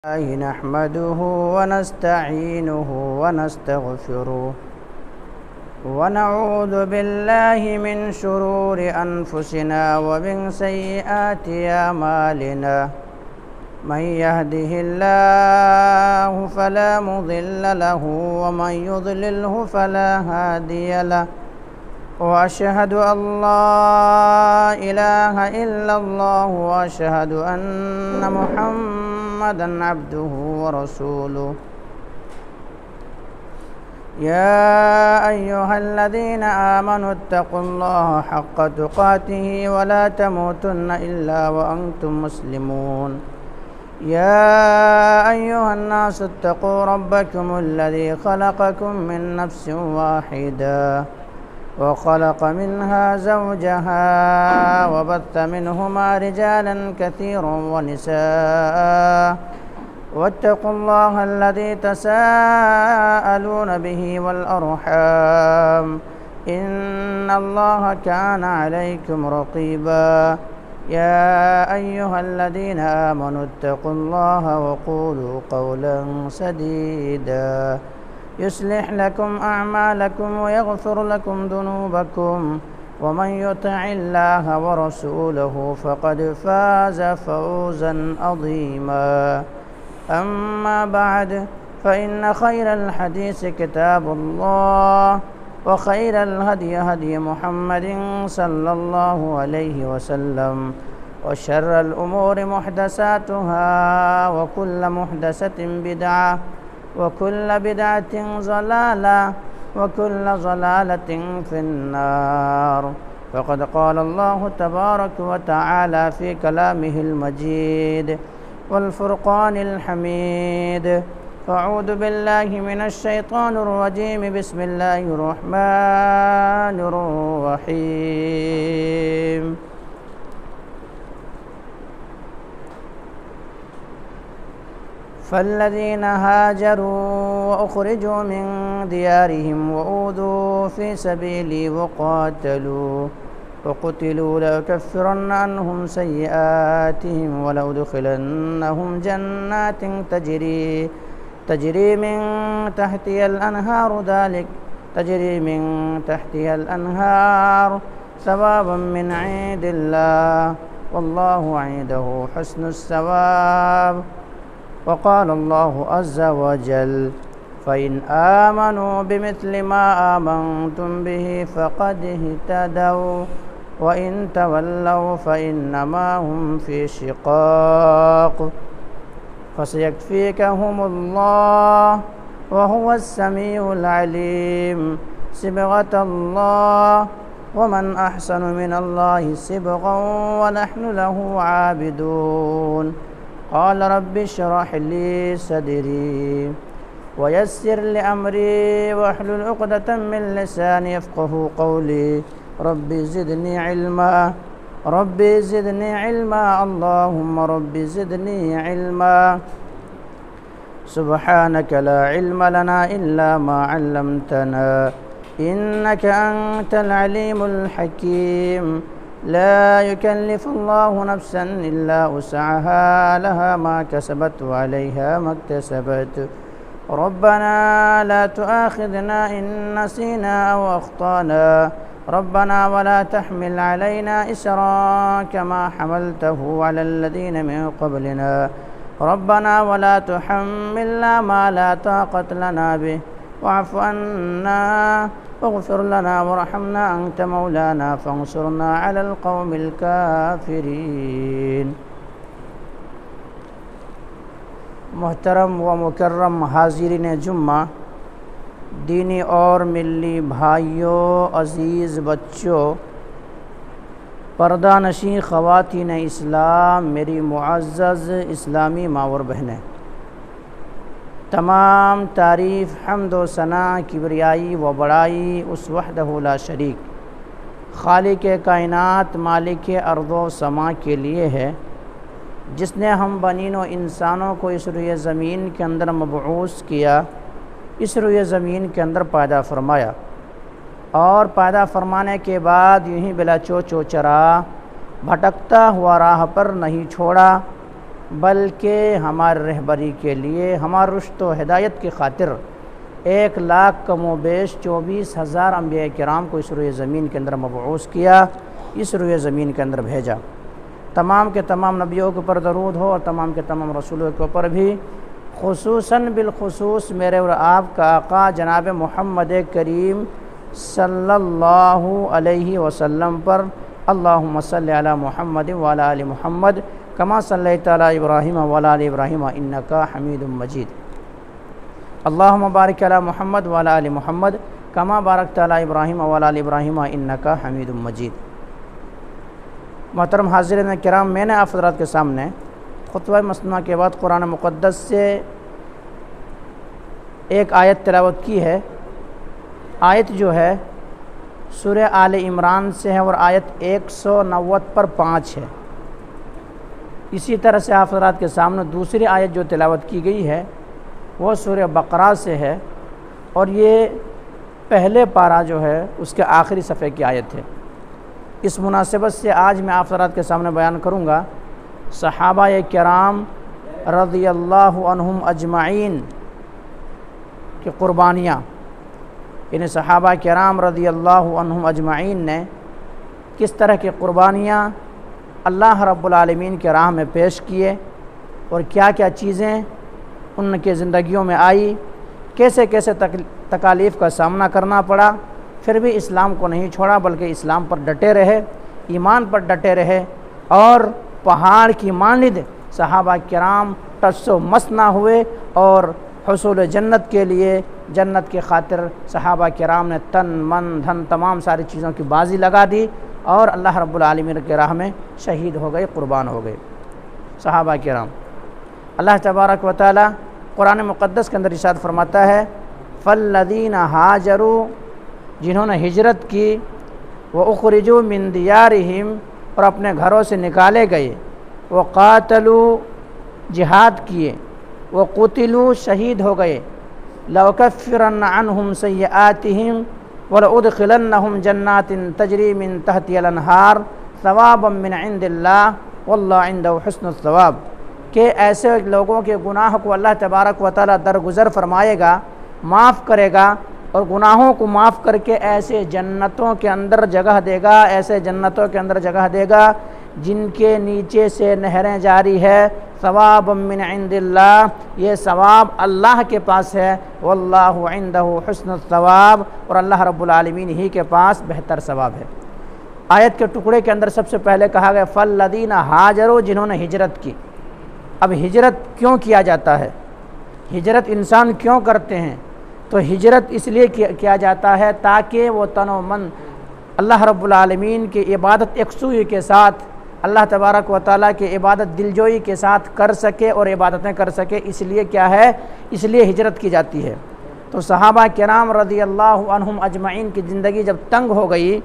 نحمده ونستعينه ونستغفره ونعوذ بالله من شرور أنفسنا ومن سيئات أعمالنا من يهده الله فلا مضل له ومن يضلله فلا هادي له وأشهد أن لا إله إلا الله وأشهد أن محمدًا عبده ورسوله يا أيها الذين آمنوا اتقوا الله حق تقاته ولا تموتن إلا وأنتم مسلمون يا أيها الناس اتقوا ربكم الذي خلقكم من نفس واحدة وخلق منها زوجها وبث منهما رجالا كثيرا ونساء واتقوا الله الذي تساءلون به والأرحام إن الله كان عليكم رقيبا يا أيها الذين آمنوا اتقوا الله وقولوا قولا سديدا يصلح لكم أعمالكم ويغفر لكم ذنوبكم ومن يطع الله ورسوله فقد فاز فوزا عظيما أما بعد فإن خير الحديث كتاب الله وخير الهدي هدي محمد صلى الله عليه وسلم وشر الأمور محدثاتها وكل محدثة بدعة وكل بدعة ضلالة وكل ضلالة في النار فقد قال الله تبارك وتعالى في كلامه المجيد والفرقان الحميد فأعوذ بالله من الشيطان الرجيم بسم الله الرحمن الرحيم فالذين هاجروا وأخرجوا من ديارهم وأوذوا في سبيلي وقتلوا لأكفرن عنهم سيئاتهم ولأدخلنهم جنات تجري من تحتها الأنهار ثوابا من عند الله والله عنده حسن الثواب وقال الله عز وجل فإن آمنوا بمثل ما آمنتم به فقد اهتدوا وإن تولوا فإنما هم في شقاق فسيكفيكهم الله وهو السميع العليم صبغة الله ومن أحسن من الله صبغا ونحن له عابدون قال رب اشرح لي صدري ويسر لي أمري واحلل عقدة من لساني يفقهوا قولي رب زدني علما اللهم رب زدني علما سبحانك لا علم لنا إلا ما علمتنا إنك أنت العليم الحكيم لا يكلف الله نفسا إلا وسعها لها ما كسبت وعليها ما اكتسبت ربنا لا تؤاخذنا إن نسينا أو أخطأنا ربنا ولا تحمل علينا إسرا كما حملته على الذين من قبلنا ربنا ولا تحملنا ما لا طاقة لنا به واعف عنا واغفر لنا وارحمنا أنت مولانا فانصرنا على القوم الكافرين محترم و مکرم حاضرین جمعہ، دینی اور ملی بھائیوں، عزیز بچوں، پردہ نشین خواتین اسلام، میری معزز اسلامی ماں اور بہنیں، تمام تعریف حمد و ثنا کبریائی و بڑائی اس وحدہ لا شریک خالق کائنات مالک ارض و سما کے لیے ہے، جس نے ہم بنین و انسانوں کو اس روئے زمین کے اندر مبعوث کیا، اس روئے زمین کے اندر پیدا فرمایا، اور پیدا فرمانے کے بعد یوں ہی بلا چو چرا بھٹکتا ہوا راہ پر نہیں چھوڑا، بلکہ ہماری رہبری کے لیے، ہماری رشد و ہدایت کی خاطر 1,00,000 کم و بیش 24,000 انبیاء کرام کو اس روئے زمین کے اندر مبعوث کیا، اس روئے زمین کے اندر بھیجا۔ تمام کے تمام نبیوں کے اوپر درود ہو اور تمام کے تمام رسولوں کے اوپر بھی، خصوصاً بالخصوص میرے اور آپ کا آقا جناب محمد کریم صلی اللہ علیہ وسلم پر۔ اللہم صلی علی محمد وعلی آل محمد کما صلیت علی ابراہیم وعلی آل ابراہیم انکا حمید مجید۔ اللہم بارک علی محمد وعلی آل محمد کما بارکت علی ابراہیم وعلی آل ابراہیم انکا حمید مجید۔ محترم حاضرین کرام، میں نے آپ حضرات کے سامنے خطبہ مسنونہ کے بعد قرآن مقدس سے ایک آیت تلاوت کی ہے۔ آیت جو ہے سورہ آل عمران سے ہے اور آیت 190 پر 5 ہے۔ اسی طرح سے آپ حضرات کے سامنے دوسری آیت جو تلاوت کی گئی ہے وہ سورہ بقرہ سے ہے، اور یہ پہلے پارہ جو ہے اس کے آخری صفحے کی آیت ہے۔ اس مناسبت سے آج میں آپ حضرات کے سامنے بیان کروں گا صحابہ کرام رضی اللہ عنہم اجمعین کی قربانیاں، یعنی صحابہ کرام رضی اللہ عنہم اجمعین نے کس طرح کی قربانیاں اللہ رب العالمین کے راہ میں پیش کیے، اور کیا کیا چیزیں ان کے زندگیوں میں آئی، کیسے کیسے تکالیف کا سامنا کرنا پڑا، پھر بھی اسلام کو نہیں چھوڑا بلکہ اسلام پر ڈٹے رہے، ایمان پر ڈٹے رہے، اور پہاڑ کی مانند صحابہ کرام ٹس و مس نہ ہوئے، اور حصول جنت کے لیے، جنت کی خاطر صحابہ کرام نے تن من دھن تمام ساری چیزوں کی بازی لگا دی، اور اللہ رب العالمین کے راہ میں شہید ہو گئے، قربان ہو گئے صحابہ کرام۔ اللہ تبارک و تعالی قرآن مقدس کے اندر ارشاد فرماتا ہے فالذین ہاجروا، جنہوں نے ہجرت کی، وَأُخْرِجُوا مِن دِيَارِهِمْ، اور اپنے گھروں سے نکالے گئے، وَقَاتَلُوا، جہاد کیے، وَقُتِلُوا، شہید ہو گئے، لَأُكَفِّرَنَّ عَنْهُمْ سَيِّئَاتِهِمْ وَلَأُدْخِلَنَّهُمْ جَنَّاتٍ تَجْرِي مِن تَحْتِهَا الْأَنْهَارُ ثَوَابًا مِنْ عِنْدِ اللَّهِ وَاللَّهُ عِنْدَهُ حُسْنُ الثَّوَابِ، کہ ایسے لوگوں کے گناہ کو اللہ تبارک و تعالی درگزر فرمائے گا، معاف کرے گا، اور گناہوں کو معاف کر کے ایسے جنتوں کے اندر جگہ دے گا، ایسے جنتوں کے اندر جگہ دے گا جن کے نیچے سے نہریں جاری ہے، ثواب من عند اللہ، یہ ثواب اللہ کے پاس ہے، واللہ عندہ حسن الثواب، اور اللہ رب العالمین ہی کے پاس بہتر ثواب ہے۔ آیت کے ٹکڑے کے اندر سب سے پہلے کہا گیا فالذین ہاجروا، جنہوں نے ہجرت کی۔ اب ہجرت کیوں کیا جاتا ہے؟ ہجرت انسان کیوں کرتے ہیں؟ تو ہجرت اس لیے کیا جاتا ہے تاکہ وہ تن و من اللہ رب العالمین کی عبادت یکسوئی کے ساتھ، اللہ تبارک و تعالیٰ کی عبادت دلجوئی کے ساتھ کر سکے اور عبادتیں کر سکے۔ اس لیے کیا ہے؟ اس لیے ہجرت کی جاتی ہے۔ تو صحابہ کرام رضی اللہ عنہم اجمعین کی زندگی جب تنگ ہو گئی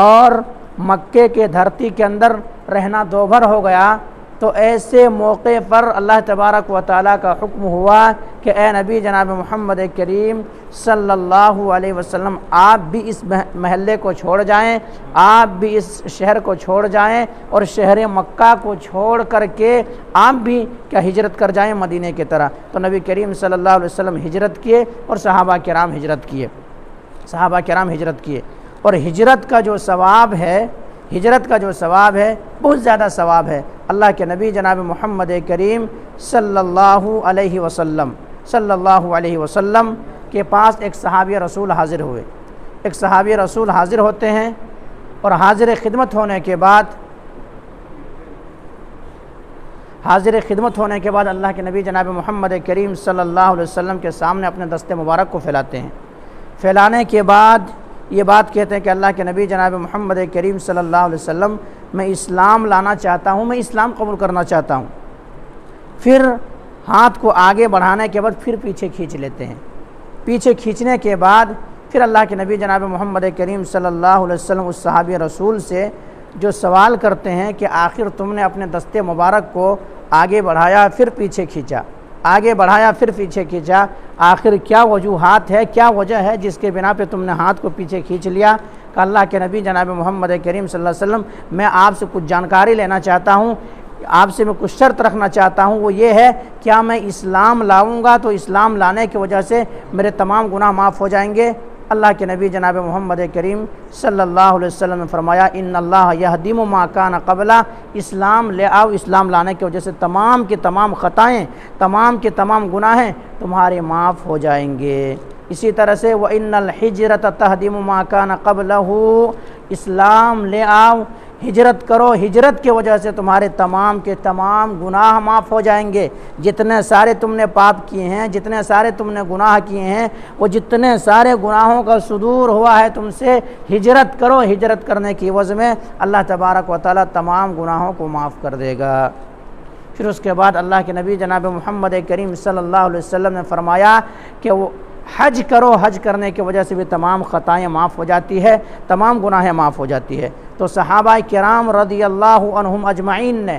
اور مکے کے دھرتی کے اندر رہنا دوبھر ہو گیا، تو ایسے موقع پر اللہ تبارک و تعالیٰ کا حکم ہوا کہ اے نبی جناب محمد کریم صلی اللہ علیہ وسلم، آپ بھی اس محلے کو چھوڑ جائیں، آپ بھی اس شہر کو چھوڑ جائیں، اور شہر مکہ کو چھوڑ کر کے آپ بھی کیا ہجرت کر جائیں مدینے کی طرح۔ تو نبی کریم صلی اللہ علیہ وسلم ہجرت کیے، اور صحابہ کرام ہجرت کیے، صحابہ کرام ہجرت کیے۔ اور ہجرت کا جو ثواب ہے، ہجرت کا جو ثواب ہے بہت زیادہ ثواب ہے۔ اللہ کے نبی جناب محمد کریم صلی اللہ علیہ وسلم کے پاس ایک صحابی رسول حاضر ہوئے۔ ایک صحابی رسول حاضر ہوتے ہیں، اور حاضر خدمت ہونے کے بعد اللہ کے نبی جناب محمد کریم صلی اللہ علیہ وسلم کے سامنے اپنے دست مبارک کو پھیلاتے ہیں۔ پھیلانے کے بعد یہ بات کہتے ہیں کہ اللہ کے نبی جناب محمد کریم صلی اللہ علیہ وسلم، میں اسلام لانا چاہتا ہوں، میں اسلام قبول کرنا چاہتا ہوں۔ پھر ہاتھ کو آگے بڑھانے کے بعد پھر پیچھے کھینچ لیتے ہیں۔ پیچھے کھینچنے کے بعد پھر اللہ کے نبی جناب محمد کریم صلی اللہ علیہ وسلم اس صحابی رسول سے جو سوال کرتے ہیں کہ آخر تم نے اپنے دست مبارک کو آگے بڑھایا پھر پیچھے کھینچا، آگے بڑھایا پھر پیچھے کھینچا، آخر کیا وجوہات ہے، کیا وجہ ہے جس کے بنا پہ تم نے ہاتھ کو پیچھے کھینچ لیا؟ کہ اللہ کے نبی جناب محمد کریم صلی اللہ علیہ وسلم، میں آپ سے کچھ جانکاری لینا چاہتا ہوں، آپ سے میں کچھ شرط رکھنا چاہتا ہوں، وہ یہ ہے کیا میں اسلام لاؤں گا تو اسلام لانے کی وجہ سے میرے تمام گناہ معاف ہو جائیں گے؟ اللہ کے نبی جناب محمد کریم صلی اللہ علیہ وسلم نے فرمایا ان اللہ یہدم ما کان قبلہ، اسلام لے آؤ، اسلام لانے کی وجہ سے تمام کی تمام خطائیں، تمام کے تمام گناہیں تمہارے معاف ہو جائیں گے۔ اسی طرح سے وَإِنَّ الْحِجْرَةَ تَهْدِمُ مَا كَانَ قَبْلَهُ، اسلام لے آؤ، ہجرت کرو، ہجرت کی وجہ سے تمہارے تمام کے تمام گناہ معاف ہو جائیں گے۔ جتنے سارے تم نے پاپ کیے ہیں، جتنے سارے تم نے گناہ کیے ہیں، وہ جتنے سارے گناہوں کا صدور ہوا ہے تم سے، ہجرت کرو، ہجرت کرنے کی عوض میں اللہ تبارک و تعالیٰ تمام گناہوں کو معاف کر دے گا۔ پھر اس کے بعد اللہ کے نبی جناب محمد کریم صلی اللہ علیہ وسلم نے فرمایا کہ وہ حج کرو، حج کرنے کی وجہ سے بھی تمام خطائیں معاف ہو جاتی ہے، تمام گناہیں معاف ہو جاتی ہے۔ تو صحابہ کرام رضی اللہ عنہم اجمعین نے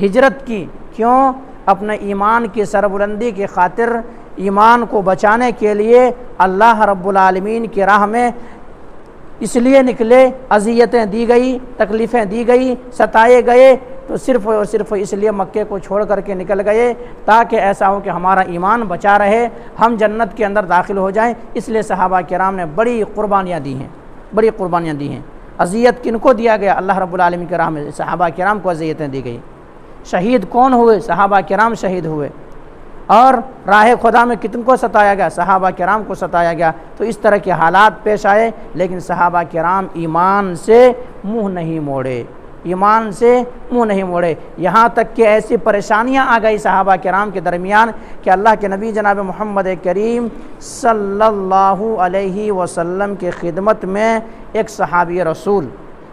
ہجرت کی، کیوں؟ اپنے ایمان کی سربلندی کی خاطر، ایمان کو بچانے کے لیے اللہ رب العالمین کی راہ میں اس لیے نکلے، اذیتیں دی گئی، تکلیفیں دی گئی، ستائے گئے، تو صرف اور صرف اس لیے مکے کو چھوڑ کر کے نکل گئے تاکہ ایسا ہو کہ ہمارا ایمان بچا رہے، ہم جنت کے اندر داخل ہو جائیں۔ اس لیے صحابہ کرام نے بڑی قربانیاں دی ہیں، بڑی قربانیاں دی ہیں۔ اذیت کن کو دیا گیا؟ اللہ رب العالمین کے راہ میں صحابہ کرام کو اذیتیں دی گئی۔ شہید کون ہوئے؟ صحابہ کرام شہید ہوئے۔ اور راہ خدا میں کتن کو ستایا گیا؟ صحابہ کرام کو ستایا گیا۔ تو اس طرح کے حالات پیش آئے، لیکن صحابہ کرام ایمان سے منہ نہیں موڑے، ایمان سے منہ نہیں موڑے، یہاں تک کہ ایسی پریشانیاں آ گئی صحابہ کرام کے درمیان کہ اللہ کے نبی جناب محمد کریم صلی اللہ علیہ وسلم کی خدمت میں ایک صحابی رسول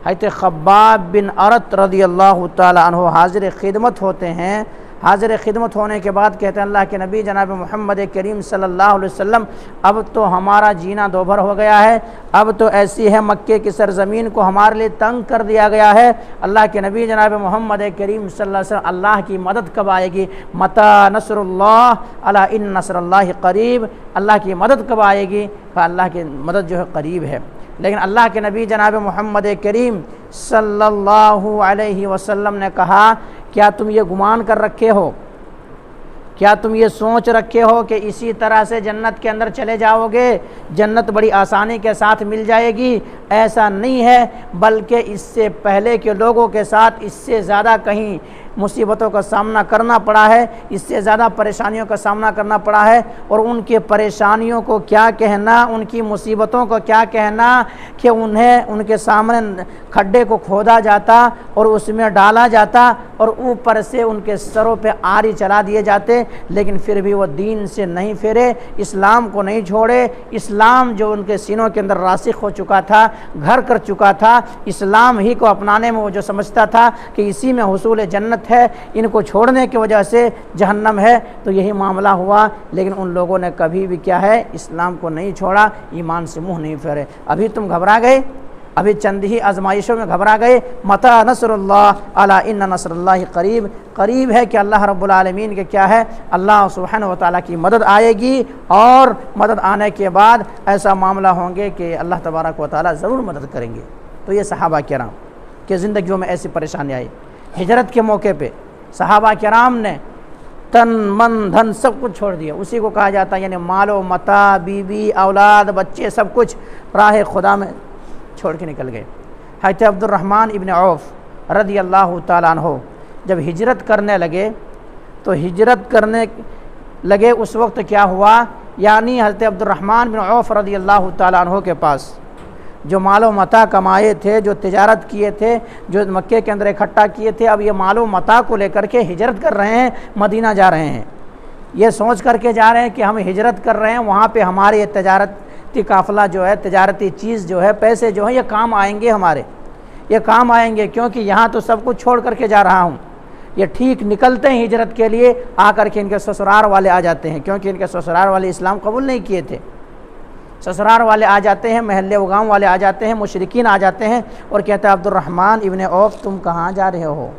حضرت خباب بن ارت رضی اللہ تعالی عنہ حاضر خدمت ہوتے ہیں۔ حاضر خدمت ہونے کے بعد کہتے ہیں اللہ کے نبی جناب محمد کریم صلی اللہ علیہ وسلم اب تو ہمارا جینا دوبھر ہو گیا ہے، اب تو ایسی ہے مکے کی سرزمین کو ہمارے لیے تنگ کر دیا گیا ہے۔ اللہ کے نبی جناب محمد کریم صلی اللہ علیہ وسلم اللہ کی مدد کب آئے گی؟ متی نصر اللہ الا ان نصر اللہ قریب، اللہ کی مدد کب آئے گی؟ کہ اللہ کی مدد جو ہے قریب ہے۔ لیکن اللہ کے نبی جناب محمد کریم صلی اللہ علیہ وسلم نے کہا کیا تم یہ گمان کر رکھے ہو، کیا تم یہ سوچ رکھے ہو کہ اسی طرح سے جنت کے اندر چلے جاؤ گے، جنت بڑی آسانی کے ساتھ مل جائے گی؟ ایسا نہیں ہے، بلکہ اس سے پہلے کے لوگوں کے ساتھ اس سے زیادہ کہیں مصیبتوں کا سامنا کرنا پڑا ہے، اس سے زیادہ پریشانیوں کا سامنا کرنا پڑا ہے۔ اور ان کی پریشانیوں کو کیا کہنا، ان کی مصیبتوں کو کیا کہنا کہ انہیں ان کے سامنے کھڈے کو کھودا جاتا اور اس میں ڈالا جاتا اور اوپر سے ان کے سروں پہ آری چلا دیے جاتے، لیکن پھر بھی وہ دین سے نہیں پھرے، اسلام کو نہیں چھوڑے۔ اسلام جو ان کے سینوں کے اندر راسخ ہو چکا تھا، گھر کر چکا تھا، اسلام ہی کو اپنانے میں وہ جو سمجھتا تھا کہ اسی میں حصول جنت ہے، ان کو چھوڑنے کی وجہ سے جہنم ہے، تو یہی معاملہ ہوا۔ لیکن ان لوگوں نے کبھی بھی کیا ہے، اسلام کو نہیں چھوڑا، ایمان سے منہ نہیں پھیرے۔ ابھی تم گھبرا گئے، ابھی چند ہی آزمائشوں میں گھبرا گئے، متی نصر اللہ الا ان نصر اللہ قریب، قریب ہے کہ اللہ رب العالمین کے کیا ہے، اللہ سبحانہ و تعالیٰ کی مدد آئے گی، اور مدد آنے کے بعد ایسا معاملہ ہوں گے کہ اللہ تبارک و تعالیٰ ضرور مدد کریں گے۔ تو یہ صحابہ کرام کہ زندگیوں میں ایسی پریشانی آئی۔ ہجرت کے موقع پہ صحابہ کرام نے تن من دھن سب کچھ چھوڑ دیا، اسی کو کہا جاتا ہے یعنی مال و متاع، بیوی اولاد بچے سب کچھ راہ خدا میں چھوڑ کے نکل گئے۔ حضرت عبد الرحمن ابن عوف رضی اللہ تعالیٰ عنہ جب ہجرت کرنے لگے تو ہجرت کرنے لگے اس وقت کیا ہوا، یعنی حضرت عبد الرحمن بن عوف رضی اللہ تعالیٰ عنہ کے پاس جو مال و متاع کمائے تھے، جو تجارت کیے تھے، جو مکے کے اندر اکٹھا کیے تھے، اب یہ مال و متاع کو لے کر کے ہجرت کر رہے ہیں، مدینہ جا رہے ہیں۔ یہ سوچ کر کے جا رہے ہیں کہ ہم ہجرت کر رہے ہیں، وہاں پہ ہمارے یہ تجارتی قافلہ جو ہے، تجارتی چیز جو ہے، پیسے جو ہیں یہ کام آئیں گے، ہمارے یہ کام آئیں گے، کیونکہ یہاں تو سب کچھ چھوڑ کر کے جا رہا ہوں۔ یہ ٹھیک نکلتے ہیں ہجرت کے لیے، آ کر کے ان کے سسرال والے آ جاتے ہیں، کیونکہ ان کے سسرال والے اسلام قبول نہیں کیے تھے۔ سسرال والے آ جاتے ہیں، محلے و گاؤں والے آ جاتے ہیں، مشرکین آ جاتے ہیں اور کہتے ہیں عبد الرحمن ابن عوف تم کہاں جا رہے ہو؟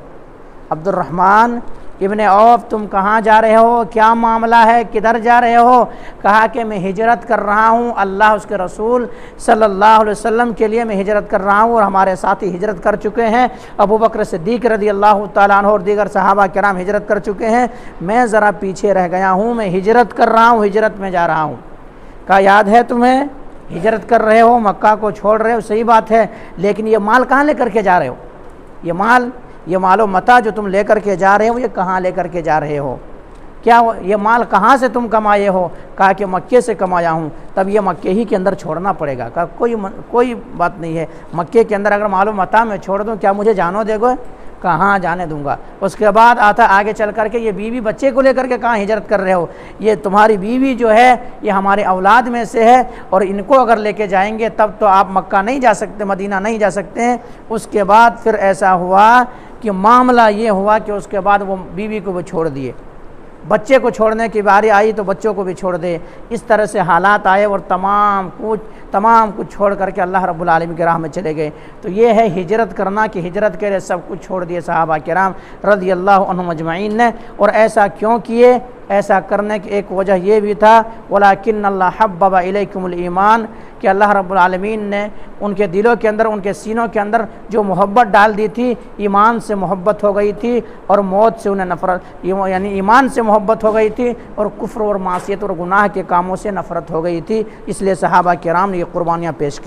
عبد الرحمن ابن عوف تم کہاں جا رہے ہو، کیا معاملہ ہے، کدھر جا رہے ہو؟ کہا کہ میں ہجرت کر رہا ہوں، اللہ اس کے رسول صلی اللہ علیہ وسلم کے لیے میں ہجرت کر رہا ہوں، اور ہمارے ساتھی ہجرت کر چکے ہیں، ابو بکر صدیق رضی اللہ تعالیٰ عنہ اور دیگر صحابہ کرام ہجرت کر چکے ہیں، میں ذرا پیچھے رہ گیا ہوں، میں ہجرت کر رہا ہوں، ہجرت میں جا رہا ہوں۔ کہا یاد ہے تمہیں، ہجرت کر رہے ہو، مکہ کو چھوڑ رہے ہو، صحیح بات ہے، لیکن یہ مال کہاں لے کر کے جا رہے ہو؟ یہ مال و متاع جو تم لے کر کے جا رہے ہو، یہ کہاں لے کر کے جا رہے ہو؟ کیا یہ مال کہاں سے تم کمائے ہو؟ کہا کہ مکے سے کمایا ہوں۔ تب یہ مکے ہی کے اندر چھوڑنا پڑے گا۔ کہا کوئی بات نہیں ہے، مکے کے اندر اگر مال و متاع میں چھوڑ دوں کیا مجھے جانو دے گو؟ کہاں جانے دوں گا۔ اس کے بعد آتا آگے چل کر کے یہ بیوی بچے کو لے کر کے کہاں ہجرت کر رہے ہو؟ یہ تمہاری بیوی جو ہے یہ ہمارے اولاد میں سے ہے، اور ان کو اگر لے کے جائیں گے تب تو آپ مکہ نہیں جا سکتے، مدینہ نہیں جا سکتے ہیں۔ اس کے بعد پھر ایسا ہوا کہ معاملہ یہ ہوا کہ اس کے بعد وہ بیوی کو بھی چھوڑ دیے، بچے کو چھوڑنے کی باری آئی تو بچوں کو بھی چھوڑ دے۔ اس طرح سے حالات آئے اور تمام کچھ چھوڑ کر کے اللہ رب العالمین کی راہ میں چلے گئے۔ تو یہ ہے ہجرت کرنا، کہ ہجرت کے لیے سب کچھ چھوڑ دیے صحابہ کرام رضی اللہ عنہم اجمعین نے۔ اور ایسا کیوں کیے؟ ایسا کرنے کی ایک وجہ یہ بھی تھا وَلَكِنَّ اللَّهَ حَبَّبَ إِلَيْكُمُ الْإِيمَانَ، کہ اللہ رب العالمین نے ان کے دلوں کے اندر، ان کے سینوں کے اندر جو محبت ڈال دی تھی، ایمان سے محبت ہو گئی تھی، اور موت سے انہیں نفرت، یعنی ایمان سے محبت ہو گئی تھی اور کفر اور معصیت اور گناہ کے کاموں سے نفرت ہو گئی تھی، اس لیے صحابہ کرام نے یہ قربانیاں پیش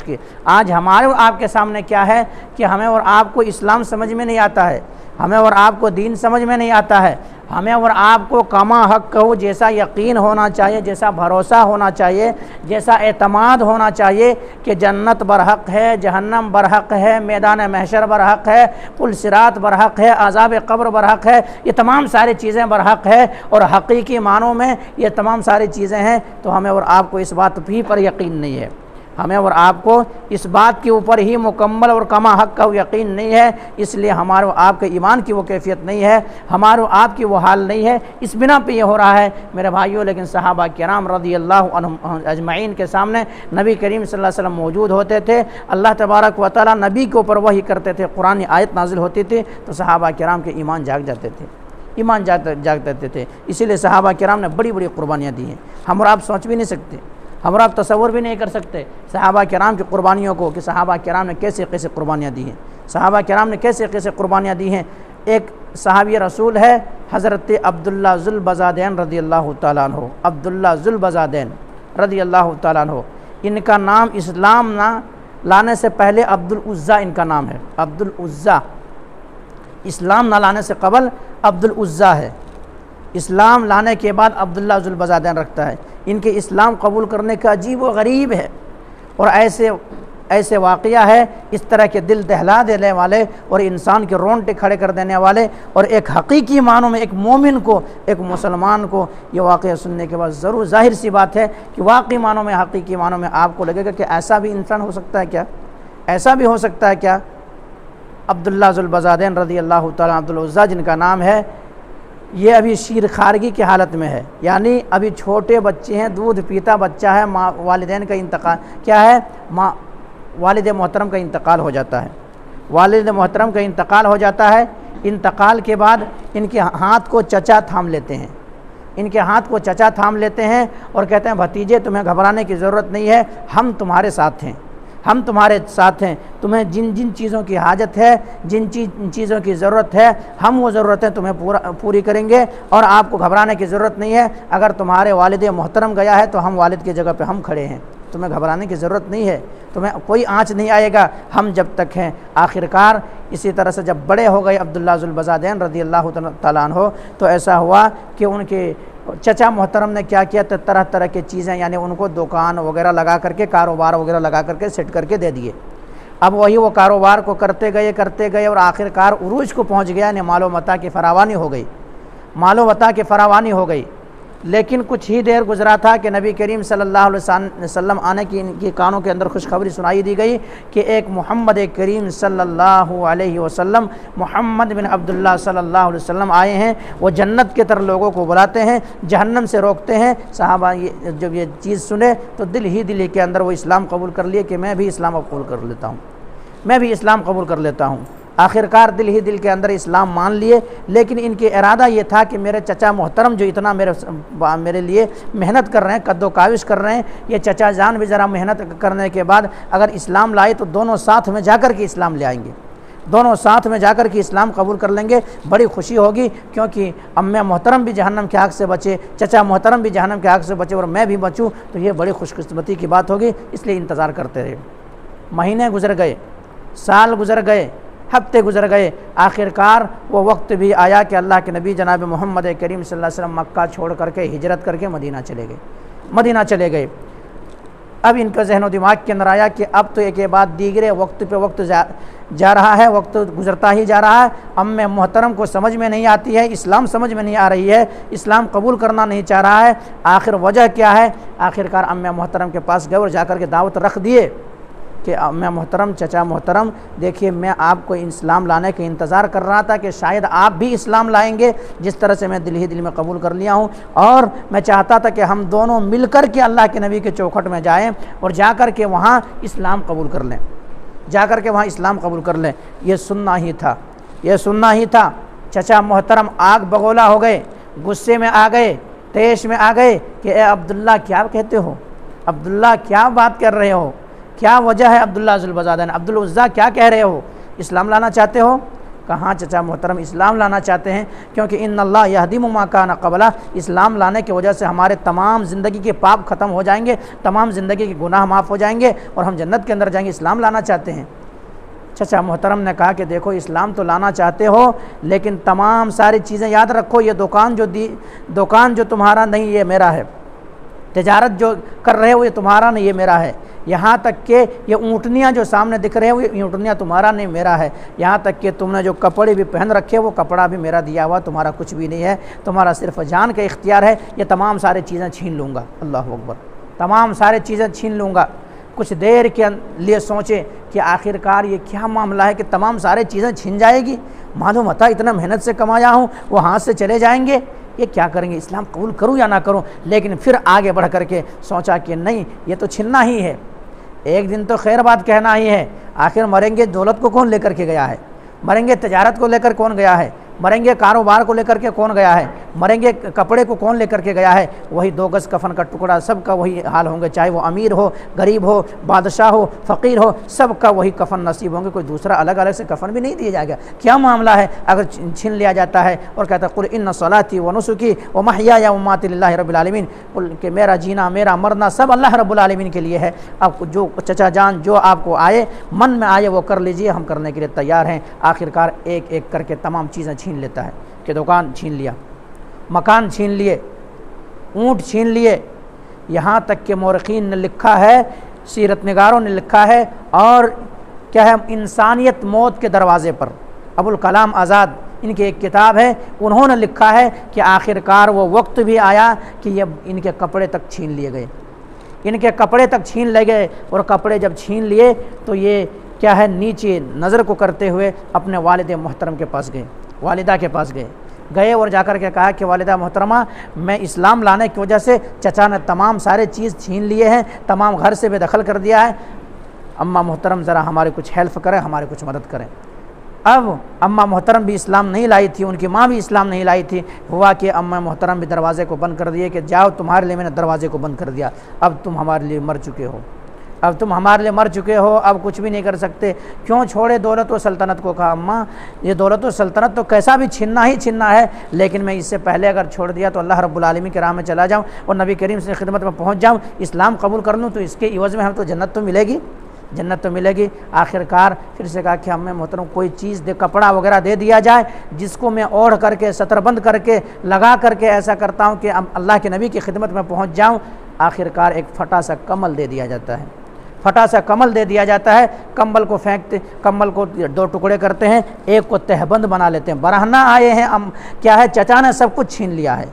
کی۔ آج ہمارے اور آپ کے سامنے کیا ہے کہ ہمیں اور آپ کو اسلام سمجھ میں نہیں آتا ہے، ہمیں اور آپ کو دین سمجھ میں نہیں آتا ہے، ہمیں اور آپ کو کما حق کہو جیسا یقین ہونا چاہیے، جیسا بھروسہ ہونا چاہیے، جیسا اعتماد ہونا چاہیے کہ جنت برحق ہے، جہنم برحق ہے، میدان محشر برحق ہے، پل صراط برحق ہے، عذاب قبر برحق ہے، یہ تمام ساری چیزیں برحق ہے اور حقیقی معنوں میں یہ تمام ساری چیزیں ہیں، تو ہمیں اور آپ کو اس بات بھی پر یقین نہیں ہے، ہمیں اور آپ کو اس بات کے اوپر ہی مکمل اور کما حق کا یقین نہیں ہے، اس لیے ہمارے و آپ کے ایمان کی وہ کیفیت نہیں ہے، ہمارے و آپ کی وہ حال نہیں ہے، اس بنا پہ یہ ہو رہا ہے میرے بھائیوں۔ لیکن صحابہ کرام رضی اللہ عنہم اجمعین کے سامنے نبی کریم صلی اللہ علیہ وسلم موجود ہوتے تھے، اللہ تبارک و تعالیٰ نبی کے اوپر وحی کرتے تھے، قرآن آیت نازل ہوتی تھی تو صحابہ کرام کے ایمان جاگ جاتے تھے، ایمان جاگتے تھے۔ اسی لیے صحابہ کرام نے بڑی بڑی قربانیاں دی ہیں، ہم اور آپ سوچ بھی نہیں سکتے، ہم اور آپ تصور بھی نہیں کر سکتے صحابہ کرام کی قربانیوں کو، کہ صحابہ کرام نے کیسے کیسے قربانیاں دی ہیں، صحابہ کرام نے کیسے کیسے قربانیاں دی ہیں۔ ایک صحابی رسول ہے حضرت عبداللہ ذو البزادین رضی اللہ تعالیٰ عنہ، عبداللہ ذو البزادین رضی اللہ تعالیٰ عنہ، ان کا نام اسلام نہ لانے سے پہلے عبدالعزیٰ ان کا نام ہے، عبدالعزیٰ، اسلام نہ لانے سے قبل عبدالعزیٰ ہے، اسلام لانے کے بعد عبداللہ ذو البزادین رکھتا ہے۔ ان کے اسلام قبول کرنے کا عجیب و غریب ہے، اور ایسے واقعہ ہے اس طرح کے دل دہلا دینے والے اور انسان کے رونگٹے کھڑے کر دینے والے، اور ایک حقیقی معنوں میں ایک مومن کو، ایک مسلمان کو یہ واقعہ سننے کے بعد ضرور ظاہر سی بات ہے کہ واقعی معنوں میں، حقیقی معنوں میں آپ کو لگے گا کہ ایسا بھی انسان ہو سکتا ہے کیا، ایسا بھی ہو سکتا ہے کیا۔ عبداللہ ذو البزادین رضی اللہ تعالیٰ، عبدالعزیٰ جن کا نام ہے، یہ ابھی شیر خارگی کی حالت میں ہے، یعنی ابھی چھوٹے بچے ہیں، دودھ پیتا بچہ ہے، والدین کا انتقال کیا ہے، والد محترم کا انتقال ہو جاتا ہے، والد محترم کا انتقال ہو جاتا ہے۔ انتقال کے بعد ان کے ہاتھ کو چچا تھام لیتے ہیں، ان کے ہاتھ کو چچا تھام لیتے ہیں اور کہتے ہیں بھتیجے تمہیں گھبرانے کی ضرورت نہیں ہے، ہم تمہارے ساتھ ہیں، ہم تمہارے ساتھ ہیں، تمہیں جن چیزوں کی حاجت ہے، جن چیزوں کی ضرورت ہے، ہم وہ ضرورتیں تمہیں پوری کریں گے، اور آپ کو گھبرانے کی ضرورت نہیں ہے۔ اگر تمہارے والد محترم گیا ہے تو ہم والد کی جگہ پہ ہم کھڑے ہیں، تمہیں گھبرانے کی ضرورت نہیں ہے، تمہیں کوئی آنچ نہیں آئے گا، ہم جب تک ہیں۔ آخرکار اسی طرح سے جب بڑے ہو گئے عبداللہ ذو البزادین رضی اللہ تعالیٰ عنہ، تو ایسا ہوا کہ ان کے چچا محترم نے کیا کیا، تو طرح طرح کی چیزیں، یعنی ان کو دکان وغیرہ لگا کر کے، کاروبار وغیرہ لگا کر کے سیٹ کر کے دے دیے۔ اب وہی وہ کاروبار کو کرتے گئے اور آخرکار عروج کو پہنچ گیا، یعنی مال و متاع کی فراوانی ہو گئی، مال و متاع کی فراوانی ہو گئی۔ لیکن کچھ ہی دیر گزرا تھا کہ نبی کریم صلی اللہ علیہ وسلم آنے کی ان کی کانوں کے اندر خوشخبری سنائی دی گئی کہ ایک محمد کریم صلی اللہ علیہ وسلم، محمد بن عبداللہ صلی اللہ علیہ وسلم آئے ہیں، وہ جنت کی طرف لوگوں کو بلاتے ہیں، جہنم سے روکتے ہیں۔ صحابہ جب یہ چیز سنے تو دل ہی کے اندر وہ اسلام قبول کر لیے کہ میں بھی اسلام قبول کر لیتا ہوں، میں بھی اسلام قبول کر لیتا ہوں۔ آخرکار دل ہی دل کے اندر اسلام مان لیے، لیکن ان کے ارادہ یہ تھا کہ میرے چچا محترم جو اتنا میرے لیے محنت کر رہے ہیں، قد و کاوش کر رہے ہیں، یہ چچا جان بھی ذرا محنت کرنے کے بعد اگر اسلام لائے تو دونوں ساتھ میں جا کر کے اسلام لے آئیں گے، دونوں ساتھ میں جا کر کے اسلام قبول کر لیں گے، بڑی خوشی ہوگی، کیونکہ امّ محترم بھی جہنم کے آگ سے بچے، چچا محترم بھی جہنم کے آگ سے بچے اور میں بھی بچوں، تو یہ بڑی خوش قسمتی کی بات ہوگی۔ اس لیے انتظار کرتے رہے۔ مہینے گزر گئے، سال گزر گئے، ہفتے گزر گئے، آخرکار وہ وقت بھی آیا کہ اللہ کے نبی جناب محمد کریم صلی اللہ علیہ وسلم مکہ چھوڑ کر کے ہجرت کر کے مدینہ چلے گئے۔ اب ان کا ذہن و دماغ کے اندر آیا کہ اب تو ایک بعد دیگرے وقت پہ وقت جا رہا ہے، وقت گزرتا ہی جا رہا ہے، امّ محترم کو سمجھ میں نہیں آتی ہے، اسلام سمجھ میں نہیں آ رہی ہے، اسلام قبول کرنا نہیں چاہ رہا ہے، آخر وجہ کیا ہے؟ آخرکار امّ محترم کے پاس گئے اور جا کر کے دعوت رکھ دیے کہ امّ محترم، چچا محترم، دیکھیے میں آپ کو اسلام لانے کا انتظار کر رہا تھا کہ شاید آپ بھی اسلام لائیں گے، جس طرح سے میں دل ہی دل میں قبول کر لیا ہوں، اور میں چاہتا تھا کہ ہم دونوں مل کر کے اللہ کے نبی کے چوکھٹ میں جائیں اور جا کر کے وہاں اسلام قبول کر لیں، یہ سننا ہی تھا۔ چچا محترم آگ بگولا ہو گئے، غصے میں آ گئے، طیش میں آ گئے کہ اے عبداللہ کیا کہتے ہو؟ عبداللہ کیا بات کر رہے ہو؟ کیا وجہ ہے عبداللہ ذوالبزادین، عبدالعزیٰ کیا کہہ رہے ہو؟ اسلام لانا چاہتے ہو؟ کہاں چچا محترم اسلام لانا چاہتے ہیں، کیونکہ ان اللہ یہدم ما کان قبلہ، اسلام لانے کی وجہ سے ہمارے تمام زندگی کے پاپ ختم ہو جائیں گے، تمام زندگی کے گناہ معاف ہو جائیں گے اور ہم جنت کے اندر جائیں گے، اسلام لانا چاہتے ہیں۔ چچا محترم نے کہا کہ دیکھو اسلام تو لانا چاہتے ہو، لیکن تمام ساری چیزیں یاد رکھو، یہ دکان جو تمہارا نہیں یہ میرا ہے، تجارت جو کر رہے ہو یہ تمہارا نہیں یہ میرا ہے، یہاں تک کہ یہ اونٹنیاں جو سامنے دکھ رہے ہو یہ اونٹنیاں تمہارا نہیں میرا ہے، یہاں تک کہ تم نے جو کپڑے بھی پہن رکھے وہ کپڑا بھی میرا دیا ہوا، تمہارا کچھ بھی نہیں ہے، تمہارا صرف جان کا اختیار ہے، یہ تمام ساری چیزیں چھین لوں گا۔ اللہ اکبر، تمام ساری چیزیں چھین لوں گا۔ کچھ دیر کے لیے سوچے کہ آخرکار یہ کیا معاملہ ہے کہ تمام سارے چیزیں چھن جائے گی، معلوم ہوتا اتنا محنت سے کمایا ہوں وہ ہاتھ سے چلے جائیں گے، یہ کیا کریں گے، اسلام قبول کروں یا نہ کروں؟ لیکن پھر آگے بڑھ کر کے سوچا کہ نہیں، یہ تو چھننا ہی ہے، ایک دن تو خیر بات کہنا ہی ہے، آخر مریں گے دولت کو کون لے کر کے گیا ہے، مریں گے تجارت کو لے کر کون گیا ہے، مریں گے کاروبار کو لے کر کے کون گیا ہے، مریں گے کپڑے کو کون لے کر کے گیا ہے، وہی 2 گز کفن کا ٹکڑا، سب کا وہی حال ہوں گے، چاہے وہ امیر ہو، غریب ہو، بادشاہ ہو، فقیر ہو، سب کا وہی کفن نصیب ہوں گے، کوئی دوسرا الگ سے کفن بھی نہیں دیا جائے گا۔ کیا معاملہ ہے اگر چھین لیا جاتا ہے اور کہتا ہے قل ان صلاتی و نسکی و محیای و مماتی للہ رب العالمین، کہ میرا جینا میرا مرنا سب اللہ رب العالمین کے لیے ہے، اب جو چچا جان جو آپ کو آئے من میں آئے وہ کر لیجئے، ہم کرنے کے لیے تیار ہیں۔ آخرکار ایک ایک کر کے تمام چیزیں چھین لیتا ہے کہ دکان چھین لیا، مکان چھین لیے، اونٹ چھین لیے، یہاں تک کہ مورخین نے لکھا ہے، سیرت نگاروں نے لکھا ہے، اور کیا ہے انسانیت موت کے دروازے پر، ابوالکلام آزاد ان کی ایک کتاب ہے، انہوں نے لکھا ہے کہ آخرکار وہ وقت بھی آیا کہ یہ ان کے کپڑے تک چھین لیے گئے، ان کے کپڑے تک چھین لے گئے، اور کپڑے جب چھین لیے تو یہ کیا ہے نیچے نظر کو کرتے ہوئے اپنے والد محترم کے پاس گئے، والدہ کے پاس گئے اور جا کر کے کہا کہ والدہ محترمہ میں اسلام لانے کی وجہ سے چچا نے تمام سارے چیز چھین لیے ہیں، تمام گھر سے بے دخل کر دیا ہے، اماں محترم ذرا ہمارے کچھ ہیلپ کریں، ہمارے کچھ مدد کریں۔ اب اماں محترم بھی اسلام نہیں لائی تھی، ان کی ماں بھی اسلام نہیں لائی تھی، ہوا کہ اماں محترم بھی دروازے کو بند کر دیے کہ جاؤ تمہارے لیے میں نے دروازے کو بند کر دیا، اب تم ہمارے لیے مر چکے ہو، اب کچھ بھی نہیں کر سکتے، کیوں چھوڑے دولت و سلطنت کو؟ کہا اماں یہ دولت و سلطنت تو کیسا بھی چھننا ہی چھننا ہے، لیکن میں اس سے پہلے اگر چھوڑ دیا تو اللہ رب العالمین کے راہ میں چلا جاؤں اور نبی کریم سے خدمت میں پہنچ جاؤں، اسلام قبول کر لوں تو اس کے عوض میں ہم تو جنت تو ملے گی۔ آخرکار پھر سے کہا کہ ہمیں محترم کوئی چیز دے، کپڑا وغیرہ دے دیا جائے جس کو میں اوڑھ کر کے ستر بند کر کے لگا کر کے ایسا کرتا ہوں کہ اللہ کے نبی کی خدمت میں پہنچ جاؤں۔ آخرکار ایک پھٹا سا کمل دے دیا جاتا ہے، کمبل کو 2 ٹکڑے کرتے ہیں، ایک کو تہبند بنا لیتے ہیں، برہنہ آئے ہیں کیا ہے چچا نے سب کچھ چھین لیا ہے،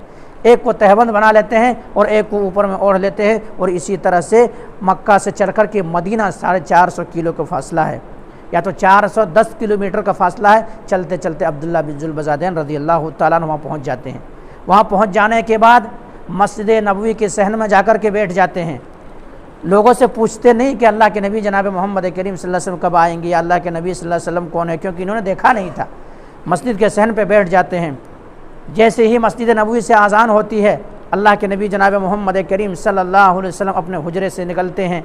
ایک کو تہبند بنا لیتے ہیں اور ایک کو اوپر میں اوڑھ لیتے ہیں، اور اسی طرح سے مکہ سے چل کر کے مدینہ 450 کلو کا فاصلہ ہے، یا تو 410 کلومیٹر کا فاصلہ ہے، چلتے چلتے عبداللہ بن ذوالبزادین رضی اللہ تعالیٰ عنہ وہاں پہنچ جاتے ہیں۔ وہاں پہنچ جانے کے بعد مسجد نبوی کے صحن میں جا کر کے بیٹھ جاتے ہیں، لوگوں سے پوچھتے نہیں کہ اللہ کے نبی جناب محمد کریم صلی اللہ علیہ وسلم کب آئیں گے، یا اللہ کے نبی صلی اللہ علیہ وسلم کون ہے، کیونکہ انہوں نے دیکھا نہیں تھا۔ مسجد کے صحن پہ بیٹھ جاتے ہیں، جیسے ہی مسجد نبوی سے اذان ہوتی ہے اللہ کے نبی جناب محمد کریم صلی اللہ علیہ وسلم اپنے حجرے سے نکلتے ہیں۔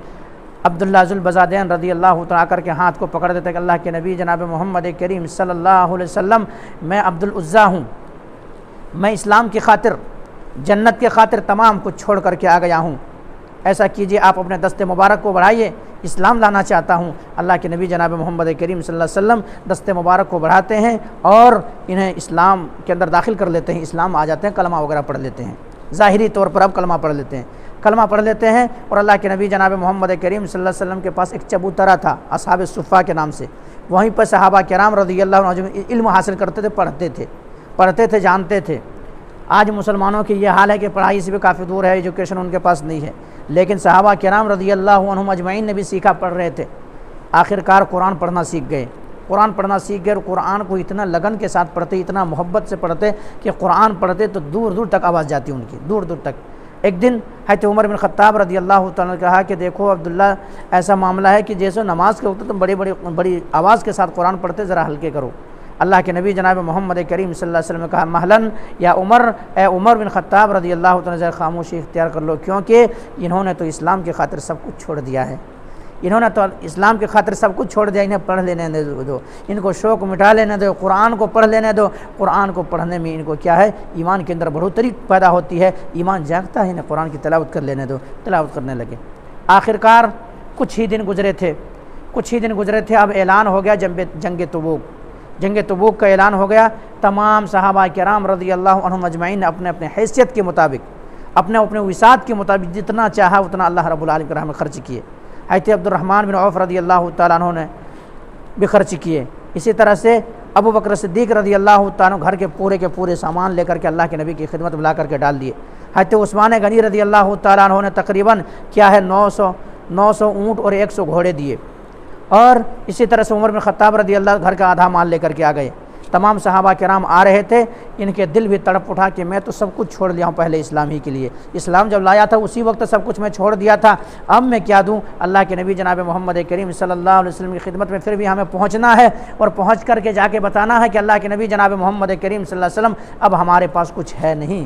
عبداللہ ذو البزادین رضی اللہ تعالیٰ کر کے ہاتھ کو پکڑ دیتے کہ اللہ کے نبی جناب محمد کریم صلی اللہ علیہ وسلم، میں عبد العزیٰ ہوں، میں اسلام کی خاطر، جنت کے خاطر تمام کچھ چھوڑ کر کے آ گیا ہوں، ایسا کیجئے آپ اپنے دست مبارک کو بڑھائیے، اسلام لانا چاہتا ہوں۔ اللہ کے نبی جناب محمد کریم صلی اللہ علیہ وسلم دست مبارک کو بڑھاتے ہیں اور انہیں اسلام کے اندر داخل کر لیتے ہیں، اسلام آ جاتے ہیں، کلمہ وغیرہ پڑھ لیتے ہیں، ظاہری طور پر اب کلمہ پڑھ لیتے ہیں، کلمہ پڑھ لیتے ہیں۔ اور اللہ کے نبی جناب محمد کریم صلی اللہ علیہ وسلم کے پاس ایک چبوترا تھا اصحاب الصفہ کے نام سے، وہیں پر صحابہ کرام رضی اللہ عنہم علم حاصل کرتے تھے، پڑھتے تھے، جانتے تھے۔ آج مسلمانوں کی یہ حال ہے کہ پڑھائی سے بھی کافی دور ہے، ایجوکیشن ان کے پاس نہیں ہے، لیکن صحابہ کرام رضی اللہ عنہم اجمعین نے بھی سیکھا، پڑھ رہے تھے، آخرکار قرآن پڑھنا سیکھ گئے، اور قرآن کو اتنا لگن کے ساتھ پڑھتے، اتنا محبت سے پڑھتے کہ قرآن پڑھتے تو دور دور تک آواز جاتی ان کی، دور دور تک۔ ایک دن حضرت عمر بن خطاب رضی اللہ تعالیٰ نے کہا کہ دیکھو عبداللہ، ایسا معاملہ ہے کہ جیسے نماز کے وقت تم بڑی آواز کے ساتھ قرآن پڑھتے، ذرا ہلکے کرو۔ اللہ کے نبی جناب محمد کریم صلی اللہ علیہ وسلم نے کہا مہلن یا عمر، اے عمر بن خطاب رضی اللہ تعالیٰ ذرا خاموشی اختیار کر لو، کیونکہ انہوں نے تو اسلام کی خاطر سب کچھ چھوڑ دیا ہے، انہوں نے تو اسلام کی خاطر سب کچھ چھوڑ دیا، انہیں پڑھ لینے دو، ان کو شوق مٹا لینے دو، قرآن کو پڑھ لینے دو۔ قرآن کو پڑھنے میں ان کو کیا ہے، ایمان کے اندر بڑھوتری پیدا ہوتی ہے، ایمان جاگتا ہے، انہیں قرآن کی تلاوت کر لینے دو، تلاوت کرنے لگے۔ آخرکار کچھ ہی دن گزرے تھے، اب اعلان ہو گیا جنگ تبوک کا اعلان ہو گیا۔ تمام صحابہ کرام رضی اللہ عنہم اجمعین نے اپنے اپنے حیثیت کے مطابق، اپنے وسعت کے مطابق جتنا چاہا اتنا اللہ رب العالمین کی راہ میں خرچ کیے۔ حضرت عبد الرحمن بن عوف رضی اللہ تعالیٰ عنہ نے بھی خرچ کیے، اسی طرح سے ابو بکر صدیق رضی اللہ تعالیٰ عنہ گھر کے پورے سامان لے کر کے اللہ کے نبی کی خدمت میں لا کر کے ڈال دیے۔ حضرت عثمان غنی رضی اللہ تعالیٰ عنہ نے تقریباً 900 اونٹ اور 100 گھوڑے دیے، اور اسی طرح سے عمر بن خطاب رضی اللہ گھر کا آدھا مال لے کر کے آ گئے۔ تمام صحابہ کرام آ رہے تھے، ان کے دل بھی تڑپ اٹھا کہ میں تو سب کچھ چھوڑ لیا ہوں پہلے اسلام ہی کے لیے، اسلام جب لایا تھا اسی وقت سب کچھ میں چھوڑ دیا تھا، اب میں کیا دوں؟ اللہ کے نبی جناب محمد کریم صلی اللہ علیہ وسلم کی خدمت میں پھر بھی ہمیں پہنچنا ہے، اور پہنچ کر کے جا کے بتانا ہے کہ اللہ کے نبی جناب محمد کریم صلی اللہ علیہ وسلم اب ہمارے پاس کچھ ہے نہیں،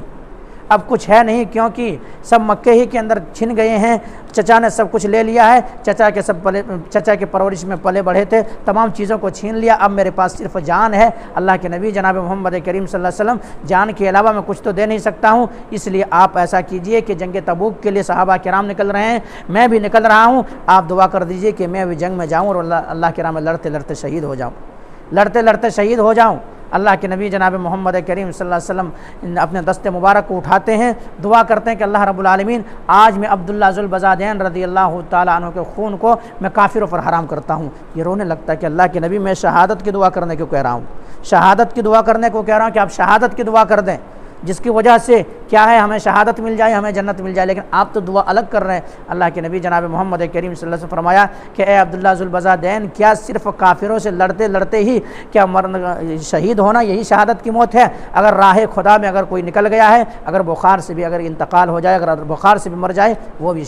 کیونکہ سب مکے ہی کے اندر چھن گئے ہیں، چچا نے سب کچھ لے لیا ہے، چچا کے پرورش میں پلے بڑھے تھے، تمام چیزوں کو چھین لیا، اب میرے پاس صرف جان ہے۔ اللہ کے نبی جناب محمد کریم صلی اللہ علیہ وسلم، جان کے علاوہ میں کچھ تو دے نہیں سکتا ہوں، اس لیے آپ ایسا کیجئے کہ جنگ تبوک کے لیے صحابہ کرام نکل رہے ہیں، میں بھی نکل رہا ہوں، آپ دعا کر دیجئے کہ میں بھی جنگ میں جاؤں اور اللہ کے راہ میں لڑتے شہید ہو جاؤں۔ اللہ کے نبی جناب محمد کریم صلی اللہ علیہ وسلم اپنے دست مبارک کو اٹھاتے ہیں، دعا کرتے ہیں کہ اللہ رب العالمین، آج میں عبداللہ ذو البزادین رضی اللہ تعالیٰ عنہ کے خون کو میں کافروں پر حرام کرتا ہوں۔ یہ رونے لگتا ہے کہ اللہ کے نبی، میں شہادت کی دعا کرنے کو کہہ رہا ہوں کہ آپ شہادت کی دعا کر دیں، جس کی وجہ سے کیا ہے، ہمیں شہادت مل جائے، ہمیں جنت مل جائے، لیکن آپ تو دعا الگ کر رہے ہیں۔ اللہ کے نبی جناب محمد کریم صلی اللہ علیہ وسلم فرمایا کہ اے عبداللہ ذو البزادین، کیا صرف کافروں سے لڑتے ہی کیا شہید ہونا یہی شہادت کی موت ہے؟ اگر راہ خدا میں اگر کوئی نکل گیا ہے، اگر بخار سے بھی اگر انتقال ہو جائے، اگر بخار سے بھی مر جائے، وہ بھی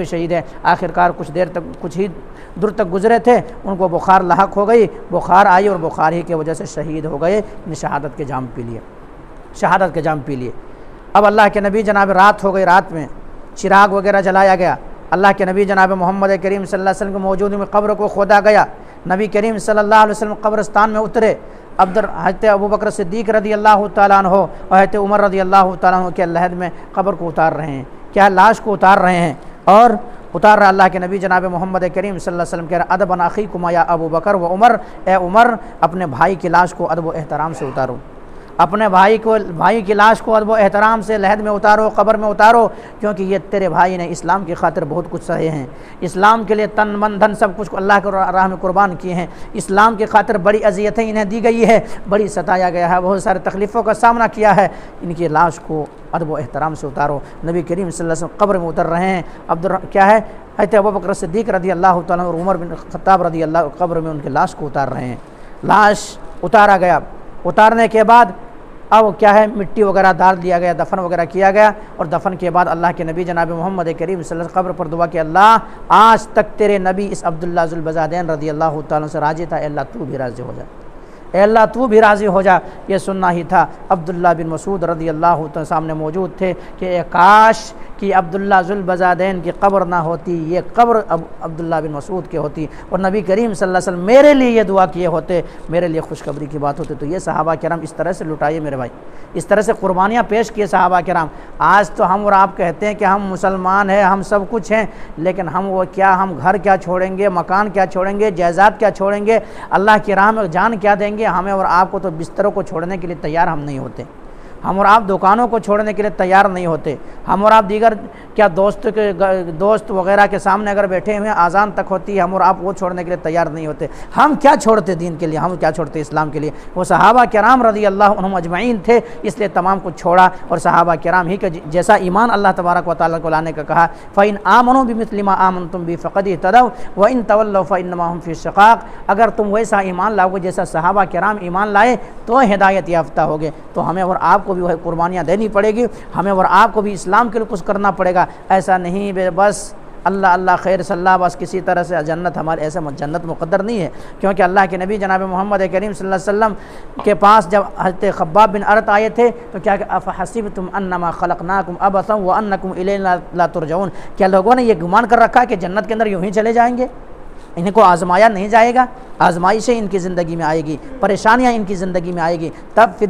شہید ہے۔ آخرکار کچھ ہی دور تک گزرے تھے، ان کو بخار لاحق ہو گئی، بخار آئی اور بخار ہی کی وجہ سے شہید ہو گئے، شہادت کے جام پی لیے۔ اب اللہ کے نبی جناب، رات ہو گئی، رات میں چراغ وغیرہ جلایا گیا، اللہ کے نبی جناب محمد کریم صلی اللہ علیہ وسلم کے موجود میں قبر کو کھودا گیا، نبی کریم صلی اللہ علیہ وسلم قبرستان میں اترے، حضرت ابو بکر صدیق رضی اللہ تعالیٰ عنہ اور حضرت عمر رضی اللہ تعالیٰ عنہ کے لحد میں قبر کو اتار رہے ہیں، کیا لاش کو اتار رہے ہیں، اور اتار رہا اللہ کے نبی جناب محمد کریم صلی اللہ علیہ وسلم کہہ رہا ادب اخیکما یا ابو بکر و عمر، اے عمر اپنے بھائی کی لاش کو ادب و احترام سے اتارو، اپنے بھائی کی لاش کو ادب و احترام سے لحد میں اتارو، قبر میں اتارو، کیونکہ یہ تیرے بھائی نے اسلام کی خاطر بہت کچھ سہے ہیں، اسلام کے لیے تن من دھن سب کچھ اللہ کے راہ میں قربان کیے ہیں، اسلام کی خاطر بڑی اذیتیں انہیں دی گئی ہے، بڑی ستایا گیا ہے، بہت سارے تکلیفوں کا سامنا کیا ہے، ان کی لاش کو ادب و احترام سے اتارو۔ نبی کریم صلی اللہ علیہ وسلم قبر میں اتر رہے ہیں، حضرت ابو بکر صدیق رضی اللہ تعالیٰ اور عمر بن خطاب رضی اللہ قبر میں ان کی لاش کو اتار رہے ہیں، لاش اتارا گیا، اتارنے کے بعد اب کیا ہے مٹی وغیرہ ڈال دیا گیا، دفن وغیرہ کیا گیا، اور دفن کے بعد اللہ کے نبی جناب محمد کریم صلی اللہ علیہ وسلم قبر پر دعا کہ اللہ آج تک تیرے نبی اس عبداللہ ذو البزادین رضی اللہ تعالیٰ سے راضی تھا، اے اللہ تو بھی راضی ہو جا، اے اللہ تو بھی راضی ہو جا۔ یہ سننا ہی تھا۔ عبداللہ بن مسعود رضی اللہ تعالیٰ سامنے موجود تھے کہ اے کاش کہ عبداللہ ذو البزادین کی قبر نہ ہوتی، یہ قبر عبداللہ بن مسعود کی ہوتی، اور نبی کریم صلی اللہ علیہ وسلم میرے لیے یہ دعا کیے ہوتے، میرے لیے خوشخبری کی بات ہوتی۔ تو یہ صحابہ کرام اس طرح سے لٹائیے میرے بھائی، اس طرح سے قربانیاں پیش کیے صحابہ کرام۔ آج تو ہم اور آپ کہتے ہیں کہ ہم مسلمان ہیں، ہم سب کچھ ہیں، لیکن ہم وہ کیا، ہم گھر کیا چھوڑیں گے، مکان کیا چھوڑیں گے، جائیداد کیا چھوڑیں گے، اللہ کی راہ میں جان کیا دیں گے؟ ہمیں اور آپ کو تو بستروں کو چھوڑنے کے لیے تیار ہم نہیں ہوتے، ہم اور آپ دکانوں کو چھوڑنے کے لیے تیار نہیں ہوتے، ہم اور آپ دیگر کیا دوست وغیرہ کے سامنے اگر بیٹھے ہوئے اذان تک ہوتی ہے، ہم اور آپ وہ چھوڑنے کے لیے تیار نہیں ہوتے۔ ہم کیا چھوڑتے دین کے لیے، ہم کیا چھوڑتے اسلام کے لیے؟ وہ صحابہ کرام رضی اللہ عنہم اجمعین تھے، اس لیے تمام کچھ چھوڑا، اور صحابہ کرام ہی کے جیسا ایمان اللہ تبارک و تعالیٰ کو لانے کا کہا، فَإِنْ آمَنُوا بِمِثْلِ مَا آمَنْتُمْ بِهِ فَقَدِ اهْتَدَوْا وَإِنْ تَوَلَّوْا فَإِنَّمَا هُمْ فِي شِقَاقٍ۔ اگر تم ویسا ایمان لاؤ گے جیسا صحابہ کرام ایمان لائے تو ہدایت یافتہ ہوگے۔ تو ہمیں اور آپ کو بھی وہ قربانیاں دینی پڑے گی، ہمیں اور آپ کو بھی اسلام کے لیے کچھ کرنا پڑے گا۔ ایسا نہیں بس اللہ اللہ خیر صلی اللہ بس کسی طرح سے جنت ہمارے ایسے جنت مقدر نہیں ہے، کیونکہ اللہ کے نبی جناب محمد کریم صلی اللہ علیہ وسلم کے پاس جب حضرت خباب بن ارت آئے تھے تو کیا کہ افحسبتم انما خلقناکم عبثا وانکم الینا لا ترجعون، کیا لوگوں نے یہ گمان کر رکھا کہ جنت کے اندر یوں ہی چلے جائیں گے، ان کو آزمایا نہیں جائے گا؟ آزمائشیں ان کی زندگی میں آئے گی، پریشانیاں ان کی زندگی میں آئے گی، تب پھر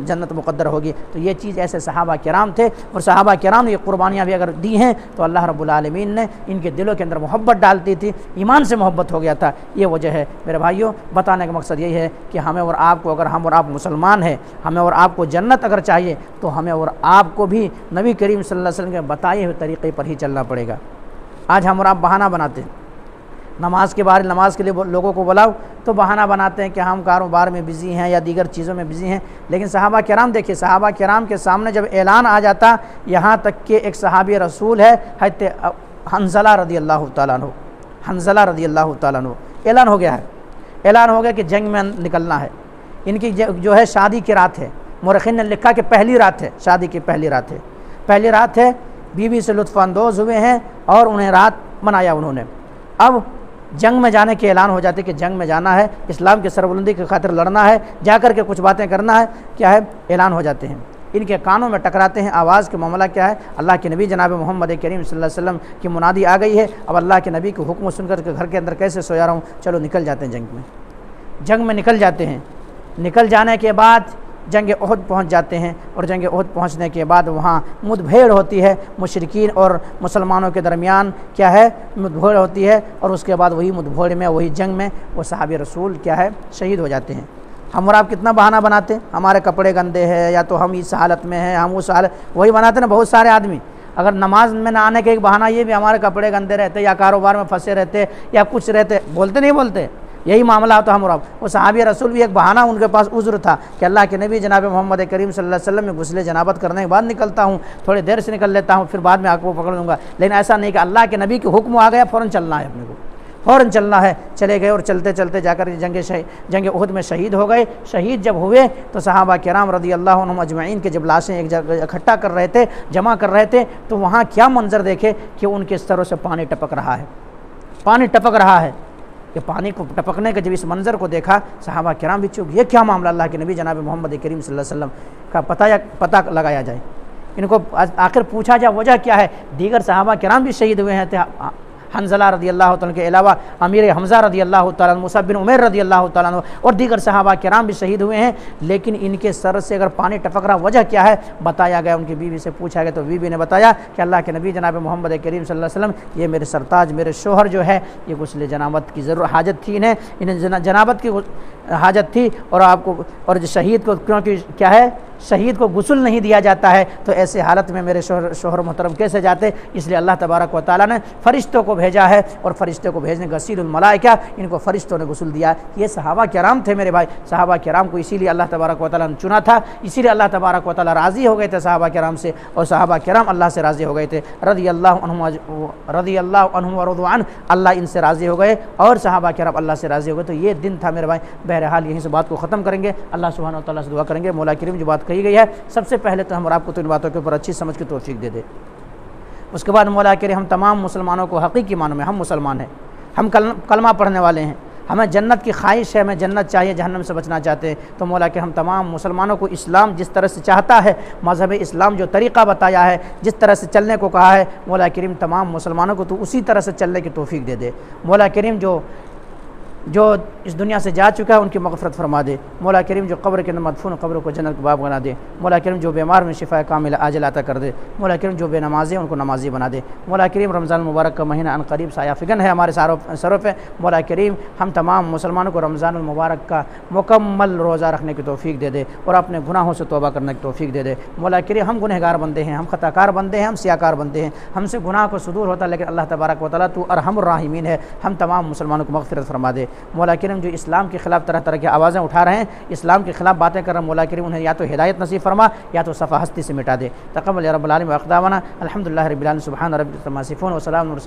جنت مقدر ہوگی۔ تو یہ چیز ایسے صحابہ کرام تھے، اور صحابہ کرام نے یہ قربانیاں بھی اگر دی ہیں تو اللہ رب العالمین نے ان کے دلوں کے اندر محبت ڈالتی تھی، ایمان سے محبت ہو گیا تھا۔ یہ وجہ ہے میرے بھائیوں، بتانے کا مقصد یہی ہے کہ ہمیں اور آپ کو، اگر ہم اور آپ مسلمان ہیں، ہمیں اور آپ کو جنت اگر چاہیے تو ہمیں اور آپ کو بھی نبی کریم صلی اللہ علیہ وسلم کے بتائے ہوئے طریقے پر ہی چلنا پڑے گا۔ آج ہم اور آپ بہانہ بناتے ہیں، نماز کے لیے لوگوں کو بلاؤ تو بہانہ بناتے ہیں کہ ہم کاروبار میں بزی ہیں یا دیگر چیزوں میں بزی ہیں، لیکن صحابہ کرام دیکھیے، صحابہ کرام کے سامنے جب اعلان آ جاتا، یہاں تک کہ ایک صحابی رسول ہے حضرت حنظلہ رضی اللہ تعالیٰ عنہ، حنظلہ رضی اللہ تعالیٰ عنہ، اعلان ہو گیا کہ جنگ میں نکلنا ہے۔ ان کی جو ہے شادی کی رات ہے، مورخین نے لکھا کہ پہلی رات ہے، شادی کی پہلی رات ہے، بیوی سے لطف اندوز ہوئے ہیں اور انہیں رات منایا انہوں نے۔ اب جنگ میں جانے کے اعلان ہو جاتے کہ جنگ میں جانا ہے، اسلام کی سربلندی کی خاطر لڑنا ہے، جا کر کے کچھ باتیں کرنا ہے، کیا ہے اعلان ہو جاتے ہیں، ان کے کانوں میں ٹکراتے ہیں، آواز کا معاملہ کیا ہے؟ اللہ کے نبی جناب محمد کریم صلی اللہ علیہ وسلم کی منادی آ گئی ہے۔ اب اللہ کے نبی کے حکم سن کر کے گھر کے اندر کیسے سویا رہا ہوں، چلو نکل جاتے ہیں جنگ میں نکل جاتے ہیں۔ نکل جانے کے بعد جنگ احد پہنچ جاتے ہیں، اور جنگ احد پہنچنے کے بعد وہاں مدبھیڑ ہوتی ہے، مشرکین اور مسلمانوں کے درمیان کیا ہے مدبھیڑ ہوتی ہے، اور اس کے بعد وہی مدبھیڑ میں، وہی جنگ میں وہ صحابی رسول کیا ہے شہید ہو جاتے ہیں۔ ہم اور آپ کتنا بہانہ بناتے ہیں، ہمارے کپڑے گندے ہیں، یا تو ہم اس حالت میں ہیں، ہم اس حالت، وہی بناتے ہیں نا بہت سارے آدمی۔ اگر نماز میں نہ آنے کا ایک بہانہ یہ بھی ہمارے کپڑے گندے رہتے، یا کاروبار میں پھنسے رہتے، یا کچھ رہتے، بولتے نہیں بولتے، یہی معاملہ ہوتا ہم اور آپ۔ وہ صحابی رسول بھی ایک بہانہ ان کے پاس عذر تھا کہ اللہ کے نبی جناب محمد کریم صلی اللہ علیہ وسلم میں غسل جنابت کرنے کے بعد نکلتا ہوں، تھوڑی دیر سے نکل لیتا ہوں، پھر بعد میں آ کو پکڑ لوں گا۔ لیکن ایسا نہیں کہ اللہ کے نبی کے حکم آ گیا فوراً چلنا ہے، اپنے کو فوراً چلنا ہے۔ چلے گئے اور چلتے چلتے جا کر جنگ احد میں شہید ہو گئے۔ شہید جب ہوئے تو صحابہ کرام رضی اللہ عنہم اجمعین کے جب لاشیں ایک جگہ اکٹھا کر رہے تھے، جمع کر رہے تھے، تو وہاں کیا منظر دیکھے کہ ان کے سروں سے پانی ٹپک رہا ہے، کہ پانی کو ٹپکنے کے جب اس منظر کو دیکھا صحابہ کرام بھی چوک، یہ کیا معاملہ؟ اللہ کے نبی جناب محمد کریم صلی اللہ علیہ وسلم کا پتہ لگایا جائے، ان کو آخر پوچھا جائے وجہ کیا ہے۔ دیگر صحابہ کرام بھی شہید ہوئے ہیں، حنظلہ رضی اللہ تعالیٰ کے علاوہ امیر حمزہ رضی اللہ تعالیٰ عنہ، مصعب بن عمیر رضی اللہ تعالیٰ عنہ، اور دیگر صحابہ کرام بھی شہید ہوئے ہیں، لیکن ان کے سر سے اگر پانی ٹپک رہا وجہ کیا ہے بتایا گیا۔ ان کی بیوی سے پوچھا گیا تو بیوی نے بتایا کہ اللہ کے نبی جناب محمد کریم صلی اللہ علیہ وسلم، یہ میرے سرتاج میرے شوہر جو ہے یہ غسل جنابت کی ضرور حاجت تھی، انہیں جنابت کی حاجت تھی، اور آپ کو اور شہید کو کیونکہ کیا ہے شہید کو غسل نہیں دیا جاتا ہے تو ایسے حالت میں میرے شوہر محترم کیسے جاتے؟ اس لیے اللہ تبارک و تعالیٰ نے فرشتوں کو بھیجا ہے، اور فرشتوں کو بھیجنے غسیل الملائکہ، ان کو فرشتوں نے غسل دیا۔ یہ صحابہ کرام تھے میرے بھائی، صحابہ کرام کو اسی لیے اللہ تبارک و تعالیٰ نے چنا تھا، اسی لیے اللہ تبارک و تعالیٰ راضی ہو گئے تھے صحابہ کرام سے، اور صحابہ کرام اللہ سے راضی ہو گئے تھے، رضی اللہ عنہم ورضوا عنہ، اللہ ان سے راضی ہو گئے اور صحابہ کرام اللہ سے راضی ہو گئے۔ تو یہ دن تھا میرے بھائی۔ بہرحال یہیں سے بات کو ختم کریں گے، اللہ سبحانہ و تعالیٰ سے دعا کریں گے مولا کریم جو بات کہی گئی ہے سب سے پہلے تو ہم اور آپ کو تو ان باتوں کے اوپر اچھی سمجھ کے توفیق دے دے، اس کے بعد مولا کریم ہم تمام مسلمانوں کو حقیقی معنوں میں، ہم مسلمان ہیں، ہم کلمہ پڑھنے والے ہیں، ہمیں جنت کی خواہش ہے، ہمیں جنت چاہیے، جہنم سے بچنا چاہتے ہیں، تو مولا کہ ہم تمام مسلمانوں کو اسلام جس طرح سے چاہتا ہے، مذہب اسلام جو طریقہ بتایا ہے، جس طرح سے چلنے کو کہا ہے، مولا کریم تمام مسلمانوں کو تو اسی طرح سے چلنے کی توفیق دے دے۔ مولا کریم جو اس دنیا سے جا چکا ہے ان کی مغفرت فرما دے۔ مولا کریم جو قبر کے اندر مدفون قبروں کو جنت کا باب بنا دے۔ مولا کریم جو بیمار میں شفا کامل عاجل عطا کر دے۔ مولا کریم جو بے نمازی ہیں ان کو نمازی بنا دے۔ مولا کریم رمضان المبارک کا مہینہ ان قریب سایہ فگن ہے ہمارے سروں پہ، مولا کریم ہم تمام مسلمانوں کو رمضان المبارک کا مکمل روزہ رکھنے کی توفیق دے دے اور اپنے گناہوں سے توبہ کرنے کی توفیق دے دے۔ مولا کریم ہم گنہگار بندے ہیں، ہم خطا کار بندے ہیں، ہم سیاکار بندے ہیں، ہم سے گناہ کو صدور ہوتا ہے، لیکن اللہ تبارک و تعالیٰ تو ارحم الراحمین ہے، ہم تمام مسلمانوں کو مغفرت فرما دے۔ مولا کریم جو اسلام کے خلاف طرح طرح کی آوازیں اٹھا رہے ہیں، اسلام کے خلاف باتیں کر رہے ہیں، مولا کریم انہیں یا تو ہدایت نصیب فرما یا تو صفحہ ہستی سے مٹا دے۔ تقبل یا رب العالمین واقدامنا الحمدللہ رب العالمین، سبحان ربک عما یصفون وسلام علی المرسلین۔